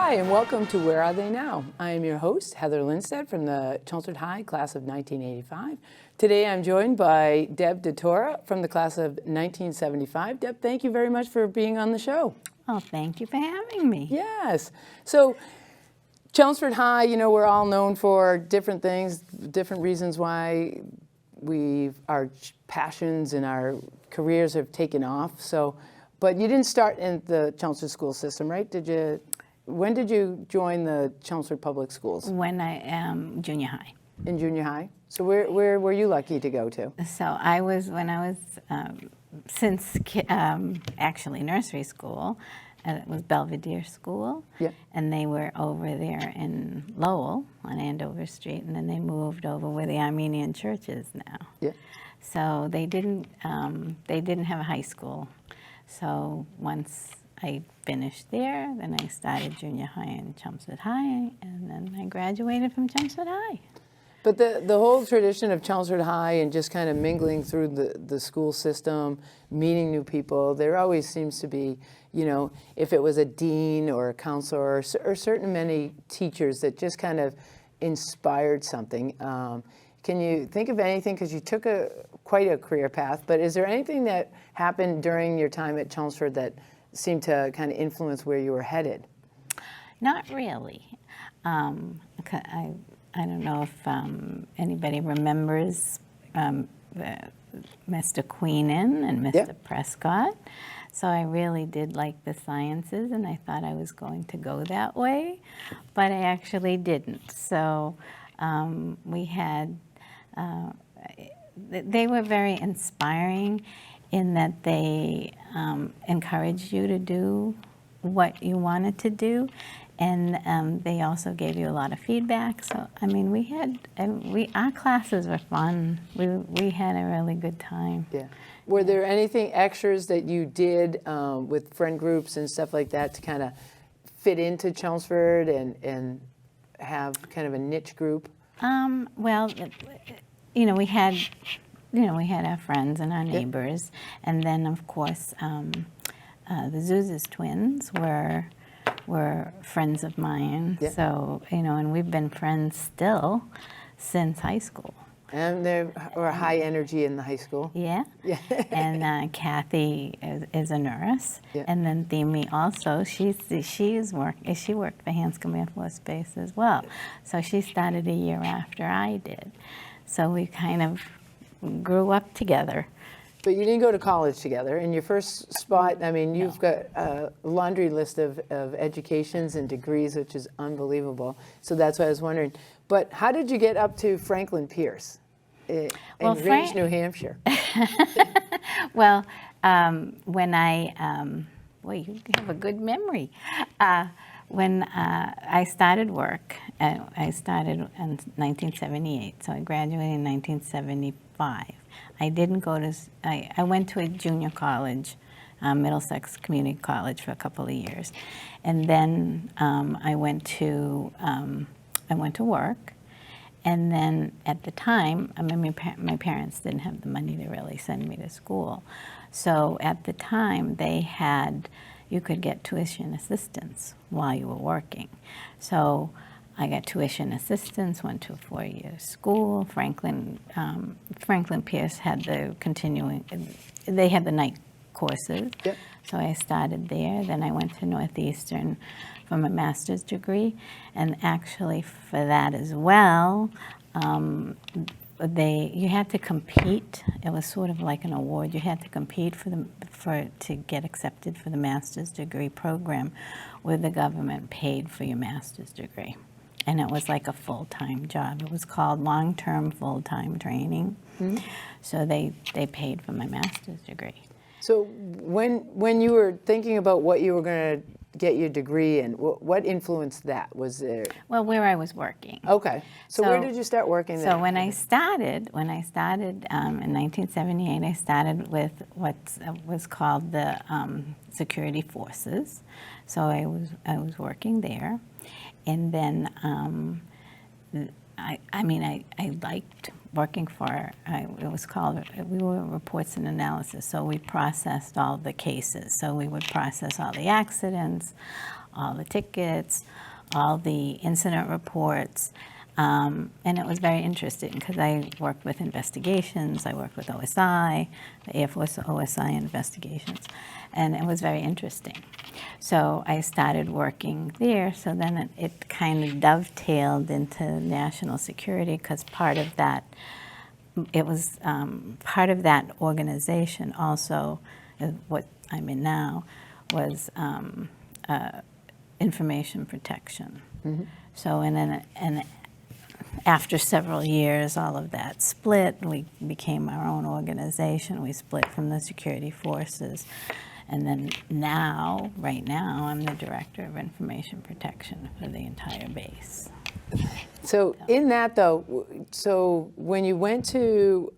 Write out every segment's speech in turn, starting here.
Hi, and welcome to Where Are They Now? I am your host, Heather Lindstedt from the Chelmsford High class of 1985. Today I'm joined by Deb Detora from the class of 1975. Deb, thank you very much for being on the show. Oh, thank you for having me. Yes. So, Chelmsford High, you know, we're all known for different things, different reasons why our passions and our careers have taken off. So, but you didn't start in the Chelmsford school system, right? When did you join the Chelmsford Public Schools? When I am junior high. In junior high? So where were you lucky to go to? So actually nursery school, it was Belvedere School. Yeah. And they were over there in Lowell on Andover Street, and then they moved over where the Armenian church is now. Yeah. So they didn't have a high school. So once I finished there, then I started junior high in Chelmsford High, and then I graduated from Chelmsford High. But the whole tradition of Chelmsford High and just kind of mingling through the school system, meeting new people, there always seems to be, you know, if it was a dean or a counselor or certain many teachers that just kind of inspired something. Can you think of anything, because you took quite a career path, but is there anything that happened during your time at Chelmsford that seemed to kind of influence where you were headed? Not really. I don't know if anybody remembers Mr. Queenan and Mr. Yeah. Prescott. So I really did like the sciences, and I thought I was going to go that way, but I actually didn't. So they were very inspiring in that they encouraged you to do what you wanted to do, and they also gave you a lot of feedback. So I mean, our classes were fun. We had a really good time. Yeah. Were there anything extras that you did with friend groups and stuff like that to kind of fit into Chelmsford and have kind of a niche group? Well, we had our friends and our neighbors, and then of course the Zuzas twins were friends of mine. Yeah. So and we've been friends still since high school. And they were high energy in the high school. Yeah. Yeah. And Kathy is a nurse. Yeah. And then Themi also, she worked for Hanscom Air Force Base as well. So she started a year after I did. So we kind of grew up together. But you didn't go to college together. In your first spot, I mean, you've got a laundry list of educations and degrees, which is unbelievable. So that's why I was wondering. But how did you get up to Franklin Pierce in Grange, New Hampshire? Well, when you have a good memory. When I started work, I started in 1978, so I graduated in 1975. I didn't go to, I went to a junior college, Middlesex Community College, for a couple of years. And then I went to work. And then at the time, I mean, my parents didn't have the money to really send me to school. So at the time, you could get tuition assistance while you were working. So I got tuition assistance, went to a 4-year school. Franklin Pierce had they had the night courses. Yep. So I started there. Then I went to Northeastern for my master's degree. And actually for that as well, you had to compete. It was sort of like an award. You had to compete to get accepted for the master's degree program, where the government paid for your master's degree. And it was like a full-time job. It was called long-term full-time training. Mm-hmm. So they paid for my master's degree. So when you were thinking about what you were going to get your degree in, what influenced that? Was there? Well, where I was working. Okay. So where did you start working then? So when I started in 1978, I started with what was called the security forces. So I was working there, and then I liked working for, it was called, we were reports and analysis, so we processed all the cases. So we would process all the accidents, all the tickets, all the incident reports. And it was very interesting because I worked with investigations, I worked with OSI, the Air Force OSI investigations, and it was very interesting. So I started working there, so then it kind of dovetailed into national security because part of that, it was part of that organization also, what I'm in now, was information protection. Mm-hmm. So and after several years, all of that split. We became our own organization. We split from the security forces. And then now, right now, I'm the director of information protection for the entire base. So in that, though, so when you went to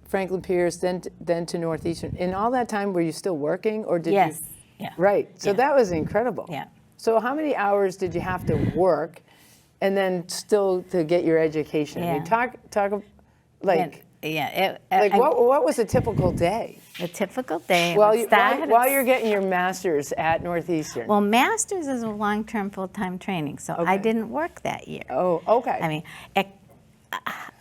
Franklin Pierce, then to Northeastern, in all that time, were you still working, or did you? Yes. Yeah. Right. So Yeah. that was incredible. Yeah. So how many hours did you have to work, and then still to get your education? I mean, Yeah. talk, like. Yeah. Like what was a typical day? A typical day. While While you're getting your master's at Northeastern. Well, master's is a long-term full-time training, so I didn't work that year. Oh, okay. I mean,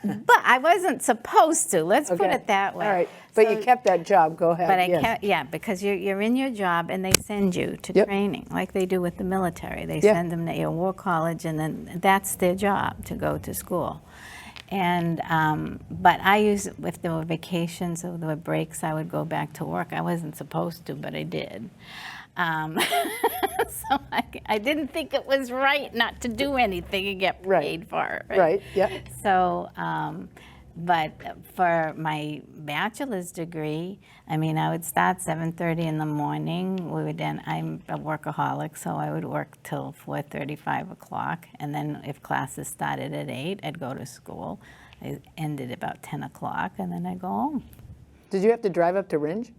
but I wasn't supposed to. Let's put it that way. All right, but So- you kept that job. Go ahead. But I yes. kept, yeah, because you're in your job and they send you to Yep. training, like they do with the military. They Yep. send them to your war college, and then that's their job, to go to school. And but I used, if there were vacations or there were breaks, I would go back to work. I wasn't supposed to, but I did. So I didn't think it was right not to do anything and get paid for it. Right. Yeah. So, but for my bachelor's degree, I mean, I would start 7:30 in the morning. I'm a workaholic, so I would work till 4:30, 5 o'clock. And then if classes started at 8, I'd go to school. I ended about 10 o'clock, and then I'd go home. Did you have to drive up to Ringe?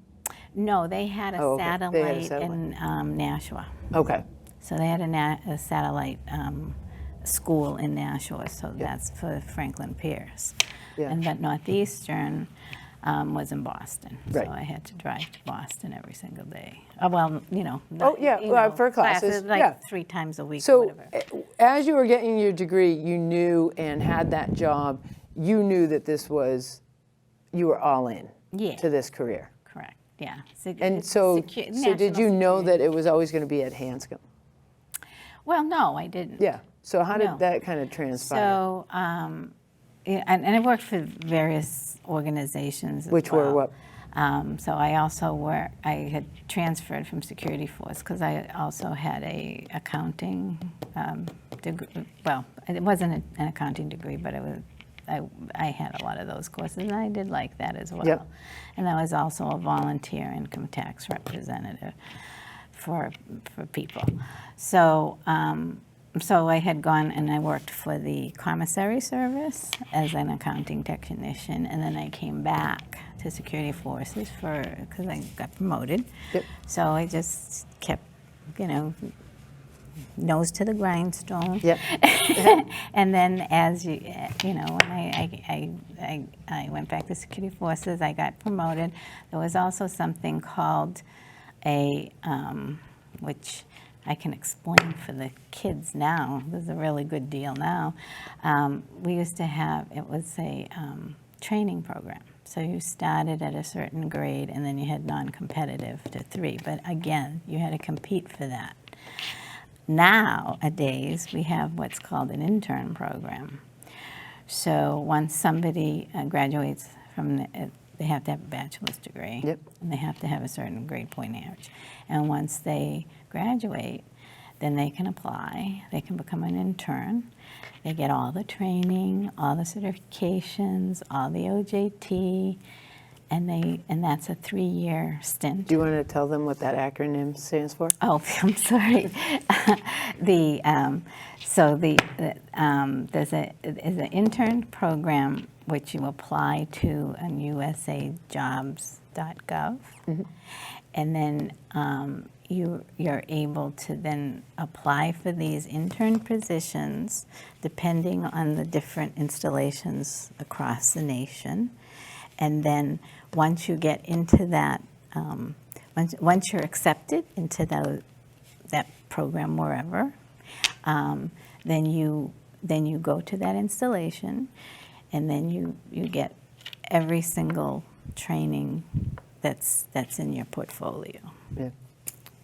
No, they had a Oh, okay. They had a satellite in Nashua. Okay. So they had a satellite school in Nashua, so that's for Franklin Pierce. Yeah. And but Northeastern was in Boston, Right. so I had to drive to Boston every single day. Well, Oh, yeah, well, for classes, like yeah. 3 times a week or So whatever. as you were getting your degree, you knew and had that job, you knew that you were all in Yeah. to this career. Correct, yeah. And so did you know that it was always going to be at Hanscom? Well, no, I didn't. Yeah. So how did No. that kind of transpire? So, yeah, and I worked for various organizations as Which well. were what? So I had transferred from security force because I also had a accounting degree. Well, it wasn't an accounting degree, but it was. I had a lot of those courses, and I did like that as well. Yep. And I was also a volunteer income tax representative for people. So. So I had gone and I worked for the commissary service as an accounting technician, and then I came back to security forces because I got promoted. Yep. So I just kept, nose to the grindstone. Yep. And then as when I went back to security forces, I got promoted. There was also something called which I can explain for the kids now. This is a really good deal now. We used to have, it was a training program. So you started at a certain grade and then you had non-competitive to 3. But again, you had to compete for that. Nowadays, we have what's called an intern program. So once somebody graduates from they have to have a bachelor's degree. Yep. And they have to have a certain grade point average. And once they graduate, then they can apply. They can become an intern. They get all the training, all the certifications, all the OJT, and that's a 3-year stint. Do you want to tell them what that acronym stands for? Oh, I'm sorry. There's an intern program which you apply to on usajobs.gov, and then you're able to then apply for these intern positions depending on the different installations across the nation. And then once you get into that, once you're accepted into that program wherever. Then you go to that installation, and then you get every single training that's in your portfolio. Yeah.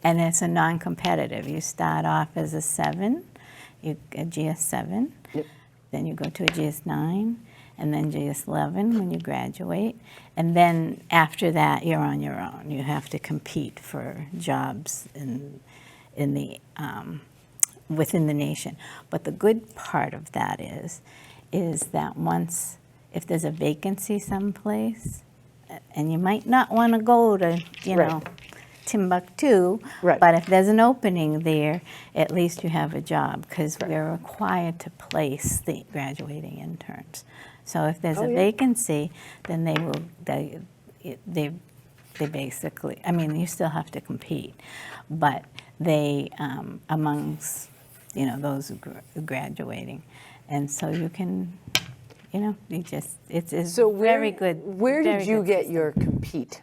And it's a non-competitive. You start off as a 7, a GS7, Yep. then you go to a GS9, and then GS11 when you graduate. And then after that, you're on your own. You have to compete for jobs in the within the nation. But the good part of that is that once, if there's a vacancy someplace, and you might not want to go to, you Right. know, Timbuktu, Right. but if there's an opening there, at least you have a job, because we're required to place the graduating interns. So if there's Oh, a yeah. vacancy, then they basically, I mean, you still have to compete, but they, amongst, you know, those graduating. And so you can, you know, it's So very good. Where did very you good get system. your compete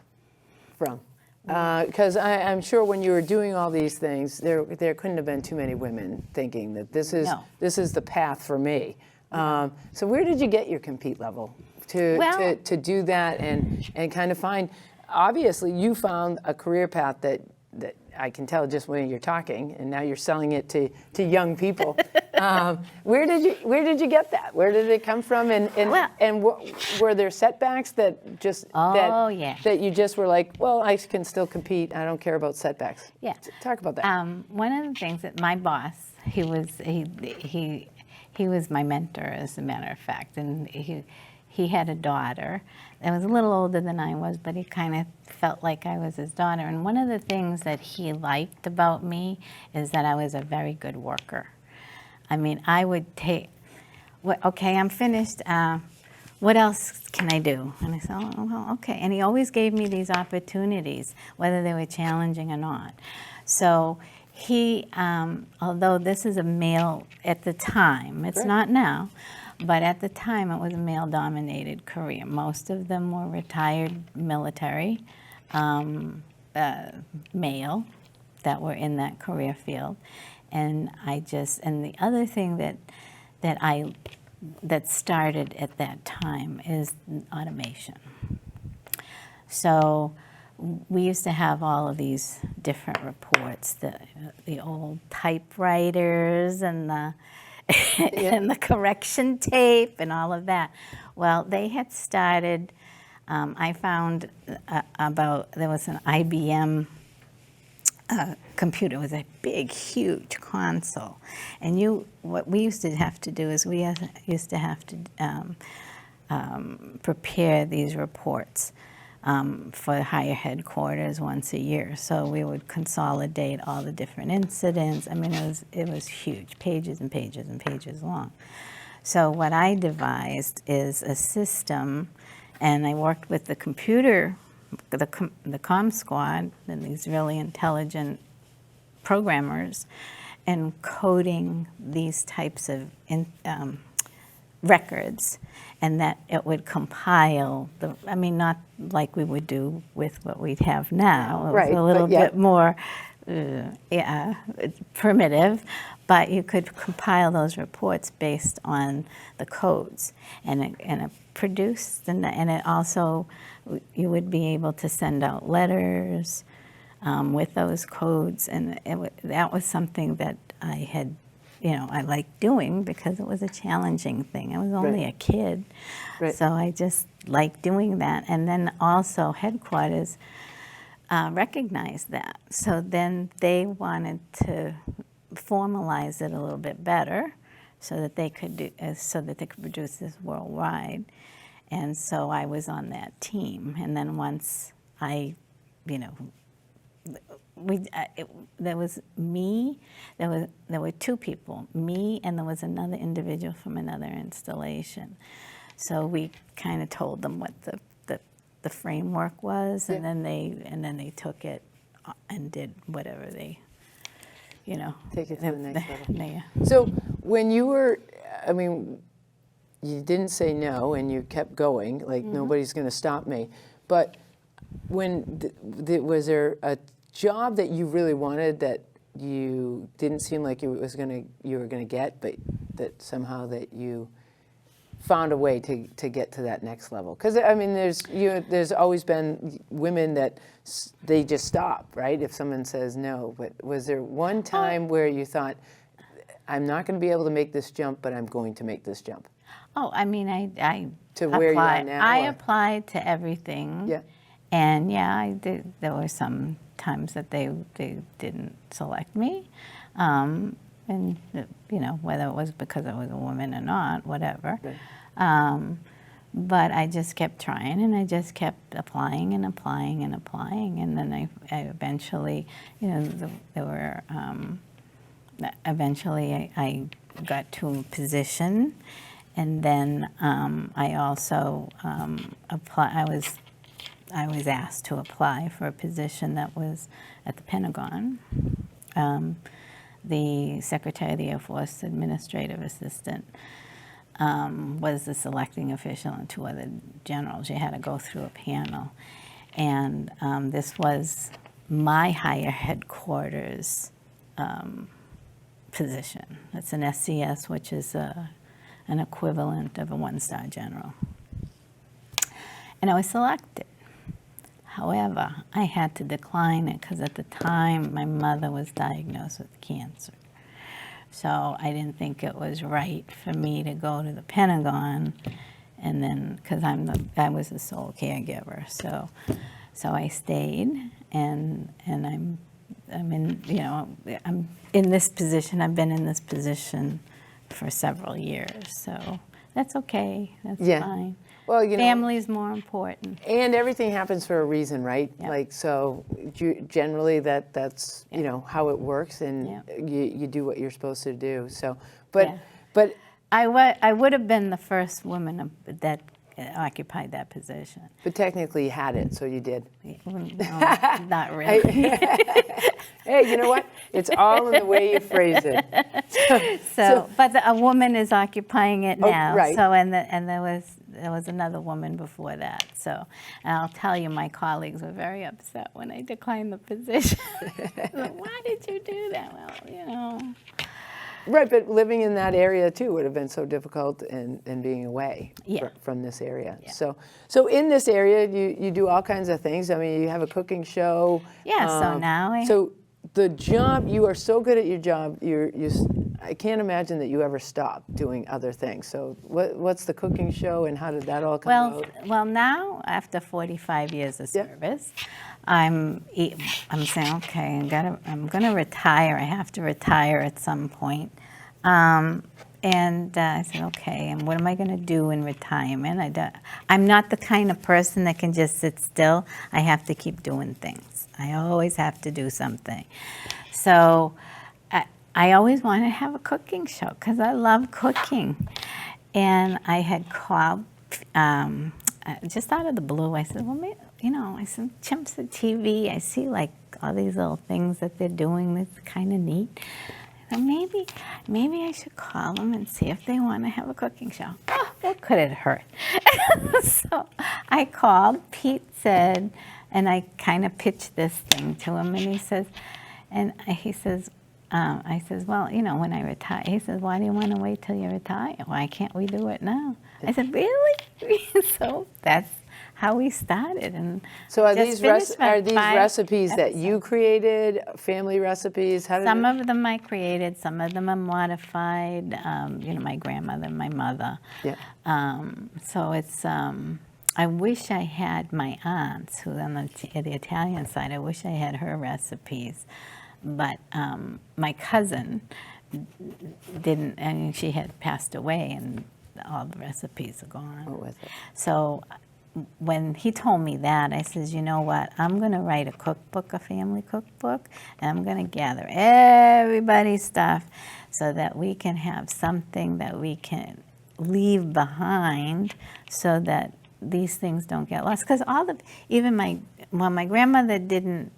from? Because I'm sure when you were doing all these things, there couldn't have been too many women thinking that this is the path for me. So where did you get your compete level to do that and kind of find? Obviously, you found a career path that I can tell just when you're talking, and now you're selling it to young people. Where did you get that? Where did it come from? And were there setbacks that just that you just were like, well, I can still compete. I don't care about setbacks. Yeah. Talk about that. One of the things that my boss, he was my mentor, as a matter of fact, and he had a daughter that was a little older than I was, but he kind of felt like I was his daughter. And one of the things that he liked about me is that I was a very good worker. I mean, I would take, okay, I'm finished. What else can I do? And I said, oh, well, okay. And he always gave me these opportunities, whether they were challenging or not. So he, although this is a male at the time, it's not now, but at the time it was a male-dominated career. Most of them were retired military, male, that were in that career field. And the other thing that started at that time is automation. So we used to have all of these different reports, the old typewriters and the and the correction tape and all of that. Well, they had started, I found there was an IBM computer. It was a big, huge console. And what we used to have to do is we used to have to prepare these reports for higher headquarters once a year. So we would consolidate all the different incidents. I mean, it was huge, pages and pages and pages long. So what I devised is a system, and I worked with the computer, the comm squad, and these really intelligent programmers, and coding these types of records, and that it would compile I mean, not like we would do with what we have now. It was a little bit more primitive, but you could compile those reports based on the codes, and it produced, and it also, you would be able to send out letters with those codes, and that was something that I had, I liked doing because it was a challenging thing. I was only a kid, so I just liked doing that. And then also headquarters recognized that, so then they wanted to formalize it a little bit better, so that they could produce this worldwide. And so I was on that team. And then once I, there was me, there were two people, me, and there was another individual from another installation. So we kind of told them what the framework was, and then they took it and did whatever they, take it to the next level. Yeah. So when you were, I mean, you didn't say no, and you kept going, like nobody's going to stop me. But when was there a job that you really wanted that you didn't seem like you were gonna get, but that somehow that you found a way to get to that next level? Because I mean, there's always been women that they just stop, right? If someone says no, but was there one time where you thought, I'm not going to be able to make this jump, but I'm going to make this jump? Oh, I mean, I To where you are now? I applied to everything. Yeah. And yeah, I did. There were some times that they didn't select me. And, you know, whether it was because I was a woman or not, whatever. Right. But I just kept trying, and I just kept applying and applying and applying. And then I eventually, you know, there were, eventually I got to a position. And then I also I was asked to apply for a position that was at the Pentagon. The Secretary of the Air Force Administrative Assistant was the selecting official, and 2 other generals. You had to go through a panel. And this was my higher headquarters position. It's an SCS, which is an equivalent of a 1-star general. And I was selected. However, I had to decline it because at the time my mother was diagnosed with cancer. So I didn't think it was right for me to go to the Pentagon, and then because I was the sole caregiver. So I stayed, and I'm in, you know, I'm in this position. I've been in this position for several years, so that's okay. That's fine. Well, you know, family's more important. And everything happens for a reason, right? Yep. Like, so generally that's Yep. you know, how it works, and Yep. you do what you're supposed to do. So, but Yeah. but I would have been the first woman that occupied that position. but technically you had it, so you did. No, not really. Hey, you know what? It's all in the way you phrase it. But a woman is occupying it now. right. So and there was another woman before that. So, and I'll tell you, my colleagues were very upset when I declined the position. Like, why did you do that? Well, you know. Right, but living in that area too would have been so difficult, and being away from this area. Yeah. So in this area, you do all kinds of things. I mean, you have a cooking show. Yeah. So now So the job, you are so good at your job. I can't imagine that you ever stop doing other things. So what's the cooking show, and how did that all come out? Well, now after 45 years of service, I'm saying, okay, I'm gonna retire. I have to retire at some point. And I said, okay, and what am I gonna do in retirement? I'm not the kind of person that can just sit still. I have to keep doing things. I always have to do something. So I always wanted to have a cooking show because I love cooking. And I had called, just out of the blue, I said, well, maybe, you know, I said, chimps at TV, I see like all these little things that they're doing that's kind of neat. So maybe I should call them and see if they want to have a cooking show. Oh, what could it hurt? So I called, Pete said, and I kind of pitched this thing to him, and he says, I says, well, you know, when I retire, he says, why do you want to wait till you retire? Why can't we do it now? I said, really? So that's how we started. And so are these recipes that you created, family recipes? Some of them I created, some of them are modified, you know, my grandmother, my mother. Yeah. So it's, I wish I had my aunts, who on the Italian side, I wish I had her recipes. But my cousin didn't, I mean, she had passed away, and all the recipes are gone. Oh, with it. So when he told me that, I says, you know what, I'm going to write a cookbook, a family cookbook, and I'm going to gather everybody's stuff so that we can have something that we can leave behind so that these things don't get lost. Because my grandmother didn't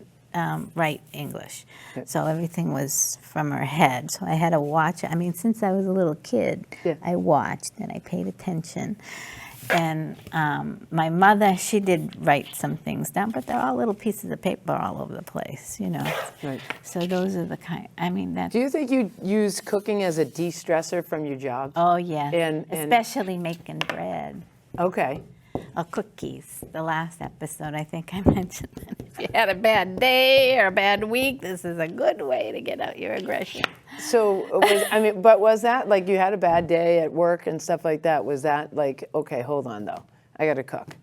write English. So everything was from her head. So I had to watch. I mean, since I was a little kid, I watched and I paid attention. And my mother, she did write some things down, but they're all little pieces of paper all over the place, you know. Right. So those are the kind, I mean, that. Do you think you use cooking as a de-stressor from your job? Oh, yeah. And Especially making bread okay. or cookies. The last episode, I think I mentioned that if you had a bad day or a bad week, this is a good way to get out your aggression. So, but was that like you had a bad day at work and stuff like that? Was that like, okay, hold on though, I got to cook?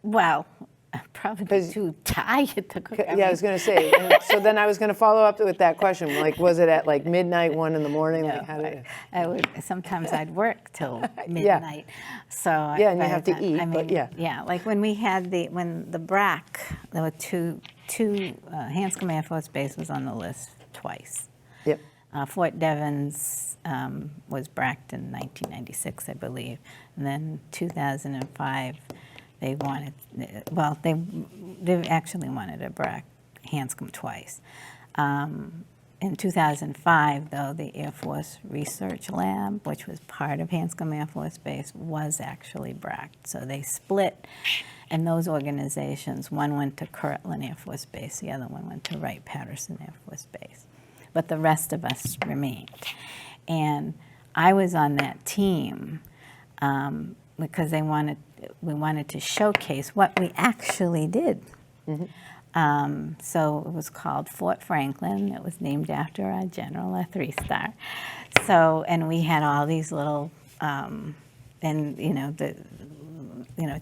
Well, I'm probably too tired to cook. I was going to say. And so then I was going to follow up with that question. Like, was it at like midnight, 1 in the morning? No, Like, how did I would. Sometimes I'd work till midnight. So yeah, and you have to eat. But yeah, yeah. Like when we had the BRAC, there were two Hanscom Air Force Base was on the list twice. yep. Fort Devens was BRAC'd in 1996, I believe, and then 2005. They wanted, well, they actually wanted a BRAC Hanscom twice. In 2005, though, the Air Force Research Lab, which was part of Hanscom Air Force Base, was actually BRAC'd. So they split, and those organizations, one went to Kirtland Air Force Base, the other one went to Wright-Patterson Air Force Base. But the rest of us remained. And I was on that team because we wanted to showcase what we actually did. Mm-hmm. So it was called Fort Franklin. It was named after our general, a 3-star. So, and we had all these little, and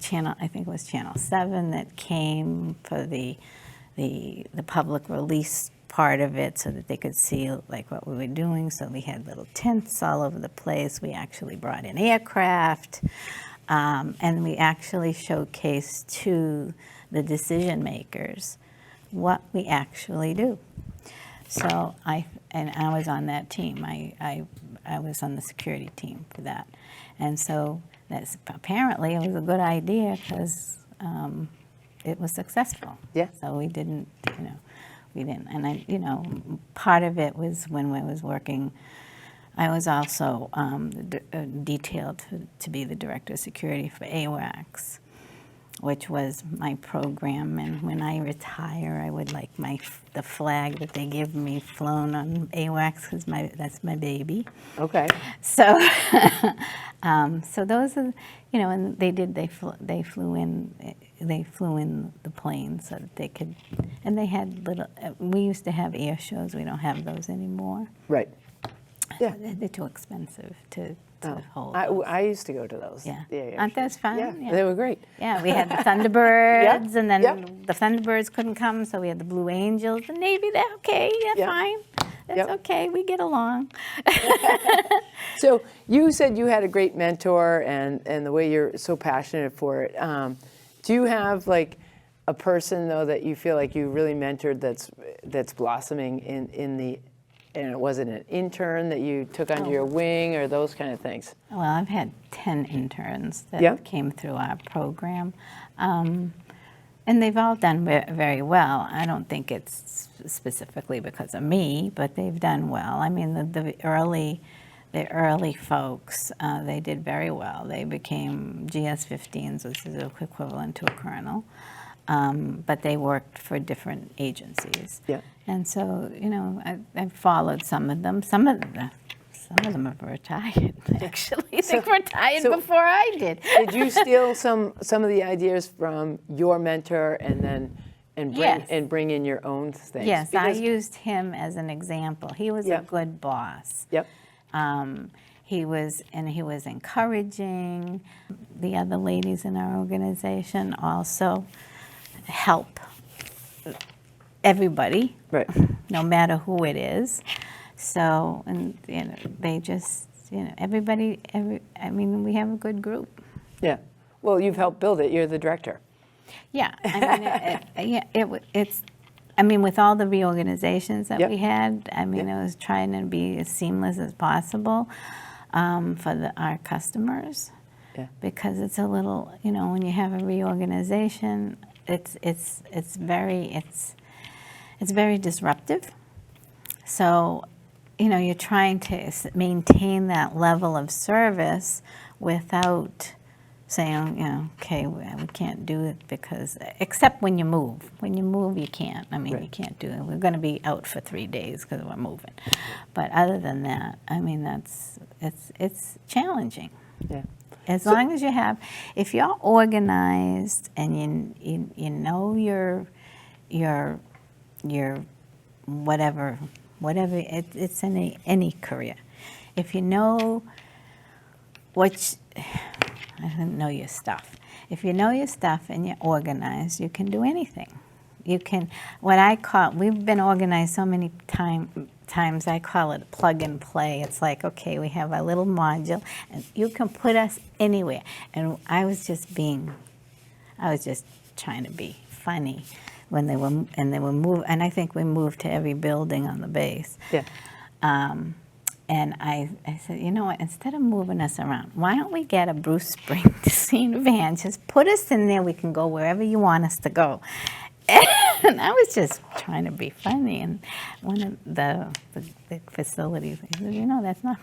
channel, I think it was Channel 7 that came for the public release part of it so that they could see like what we were doing. So we had little tents all over the place. We actually brought in aircraft. And we actually showcased to the decision makers what we actually do. So I was on that team. I was on the security team for that. And so apparently it was a good idea because it was successful. Yeah. So we didn't. And part of it was when I was working, I was also detailed to be the director of security for AWACS, which was my program. And when I retire, I would like the flag that they give me flown on AWACS because that's my baby. Okay. So, so those are, and they flew in the plane so that they could, and they had we used to have air shows. We don't have those anymore. Right. Yeah. They're too expensive to hold. I used to go to those. Yeah. Aren't those fun? Yeah. They were great. Yeah, we had the Thunderbirds, and then the Thunderbirds couldn't come, so we had the Blue Angels. The Navy, they're okay, they're fine. That's okay, we get along. So you said you had a great mentor, and the way you're so passionate for it. Do you have like a person though that you feel like you really mentored that's blossoming in the? And was it an intern that you took under your wing or those kind of things? Well, I've had 10 interns that came through our program. And they've all done very well. I don't think it's specifically because of me, but they've done well. I mean, the early folks, they did very well. They became GS-15s, which is equivalent to a colonel. But they worked for different agencies. Yeah. And so, I've followed some of them. Some of them have retired, actually. They retired before I did. Did you steal some of the ideas from your mentor and bring in your own things? Yes, I used him as an example. He was a good boss. Yep. He was encouraging. The other ladies in our organization also help everybody, right? No matter who it is. So, and they just, everybody. I mean, we have a good group. Yeah. Well, you've helped build it. You're the director. Yeah. I mean, it's. I mean, with all the reorganizations that we had, I mean, it was trying to be as seamless as possible for our customers. Yeah. Because it's a little, when you have a reorganization, it's very disruptive. So, you're trying to maintain that level of service without saying, okay, we can't do it because, except when you move. When you move, you can't. I mean, Right. you can't do it. We're going to be out for 3 days because we're moving. But other than that, I mean, it's challenging. Yeah. As long as you have, if you're organized and you know your whatever it's in any career. If you know I don't know your stuff. If you know your stuff and you're organized, you can do anything. You can, we've been organized so many times, I call it plug and play. It's like, okay, we have a little module, and you can put us anywhere. And I was just trying to be funny when they were moved, and I think we moved to every building on the base. Yeah. And I said, you know what, instead of moving us around, why don't we get a Bruce Springsteen van, just put us in there, we can go wherever you want us to go. And I was just trying to be funny, and one of the facilities, he said, you know, that's not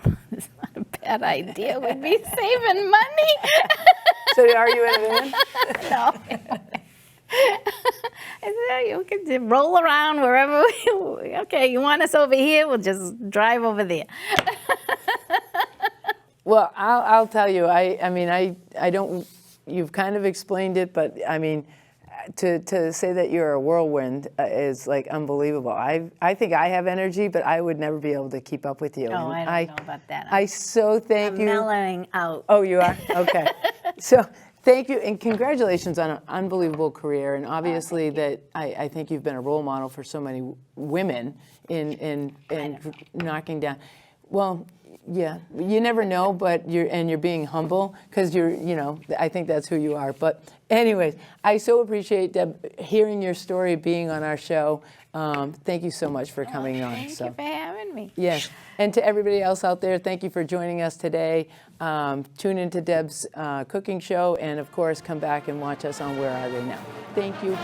a bad idea, we'd be saving money. So are you in a van? No. I said, you can just roll around wherever. Okay, you want us over here? We'll just drive over there. Well, I'll tell you, I mean, I don't, you've kind of explained it, but I mean, to say that you're a whirlwind is like unbelievable. I think I have energy, but I would never be able to keep up with you. Oh, And I don't know about that. I so thank I'm you. mellowing out. Oh, you are? Okay. So thank you, and congratulations on an unbelievable career. And obviously that I think you've been a role model for so many women in knocking down. Well, yeah, you never know, but you're being humble because I think that's who you are. But anyways, I so appreciate, Deb, hearing your story, being on our show. Thank you so much for coming on. Thank you for having me. Yes, and to everybody else out there, thank you for joining us today. Tune into Deb's cooking show, and of course, come back and watch us on Where Are They Now. Thank you.